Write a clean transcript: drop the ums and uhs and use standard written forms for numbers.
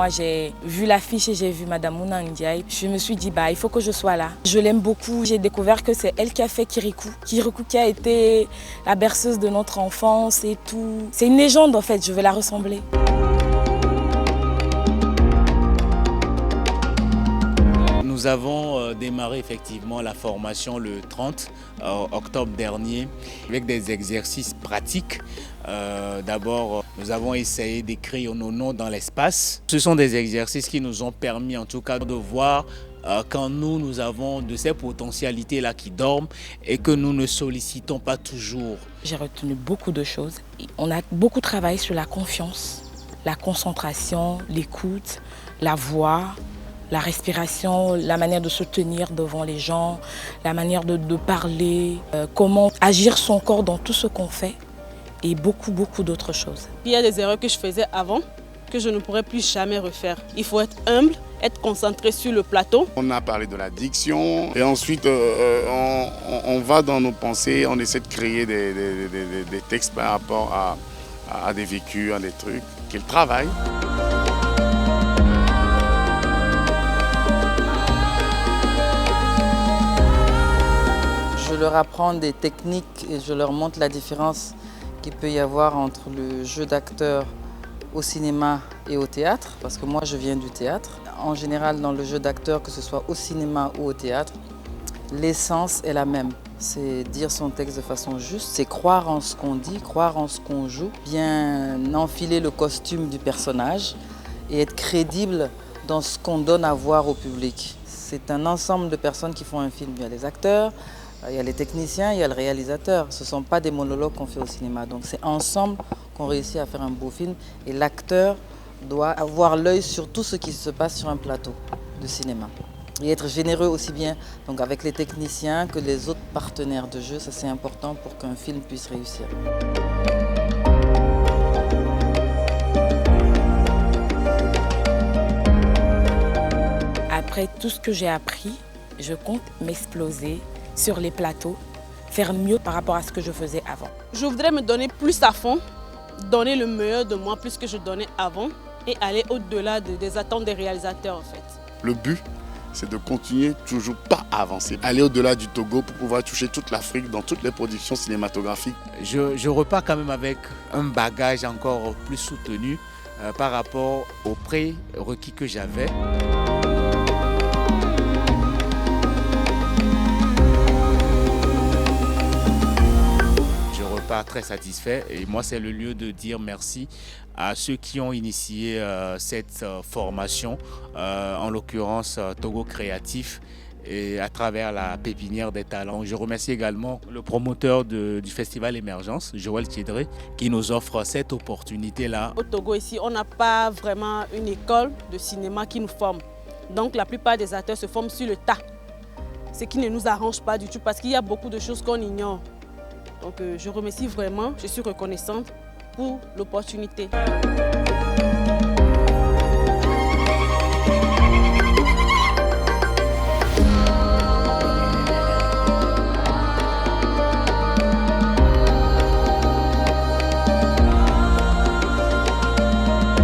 moi j'ai vu l'affiche et j'ai vu Madame Mouna Ndiaye, je me suis dit il faut que je sois là. Je l'aime beaucoup, j'ai découvert que c'est elle qui a fait Kirikou. Kirikou qui a été la berceuse de notre enfance et tout. C'est une légende en fait, je veux la ressembler. Nous avons démarré effectivement la formation le 30 octobre dernier avec des exercices pratiques. D'abord, nous avons essayé d'écrire nos noms dans l'espace. Ce sont des exercices qui nous ont permis en tout cas de voir quand nous avons de ces potentialités-là qui dorment et que nous ne sollicitons pas toujours. J'ai retenu beaucoup de choses. On a beaucoup travaillé sur la confiance, la concentration, l'écoute, la voix, la respiration, la manière de se tenir devant les gens, la manière de parler, comment agir son corps dans tout ce qu'on fait et beaucoup d'autres choses. Il y a des erreurs que je faisais avant que je ne pourrais plus jamais refaire. Il faut être humble, être concentré sur le plateau. On a parlé de la diction et ensuite on va dans nos pensées, on essaie de créer des textes par rapport à des vécus, à des trucs, qu'ils travaillent. Je leur apprends des techniques et je leur montre la différence qu'il peut y avoir entre le jeu d'acteur au cinéma et au théâtre, parce que moi je viens du théâtre. En général, dans le jeu d'acteur, que ce soit au cinéma ou au théâtre, l'essence est la même. C'est dire son texte de façon juste, c'est croire en ce qu'on dit, croire en ce qu'on joue, bien enfiler le costume du personnage et être crédible dans ce qu'on donne à voir au public. C'est un ensemble de personnes qui font un film. Il y a les acteurs, il y a les techniciens, il y a le réalisateur. Ce ne sont pas des monologues qu'on fait au cinéma. Donc c'est ensemble qu'on réussit à faire un beau film. Et l'acteur doit avoir l'œil sur tout ce qui se passe sur un plateau de cinéma. Et être généreux aussi bien donc avec les techniciens que les autres partenaires de jeu. Ça c'est important pour qu'un film puisse réussir. Après tout ce que j'ai appris, je compte m'exploser sur les plateaux, faire mieux par rapport à ce que je faisais avant. Je voudrais me donner plus à fond, donner le meilleur de moi plus que je donnais avant et aller au-delà des attentes des réalisateurs en fait. Le but, c'est de continuer toujours pas à avancer, aller au-delà du Togo pour pouvoir toucher toute l'Afrique dans toutes les productions cinématographiques. Je repars quand même avec un bagage encore plus soutenu par rapport aux prérequis que j'avais. Très satisfait et moi c'est le lieu de dire merci à ceux qui ont initié cette formation, en l'occurrence Togo Créatif et à travers la pépinière des talents. Je remercie également le promoteur du festival Émergence, Joël Tiedré, qui nous offre cette opportunité-là. Au Togo ici, on n'a pas vraiment une école de cinéma qui nous forme. Donc la plupart des acteurs se forment sur le tas, ce qui ne nous arrange pas du tout parce qu'il y a beaucoup de choses qu'on ignore. Donc je remercie vraiment, je suis reconnaissante pour l'opportunité.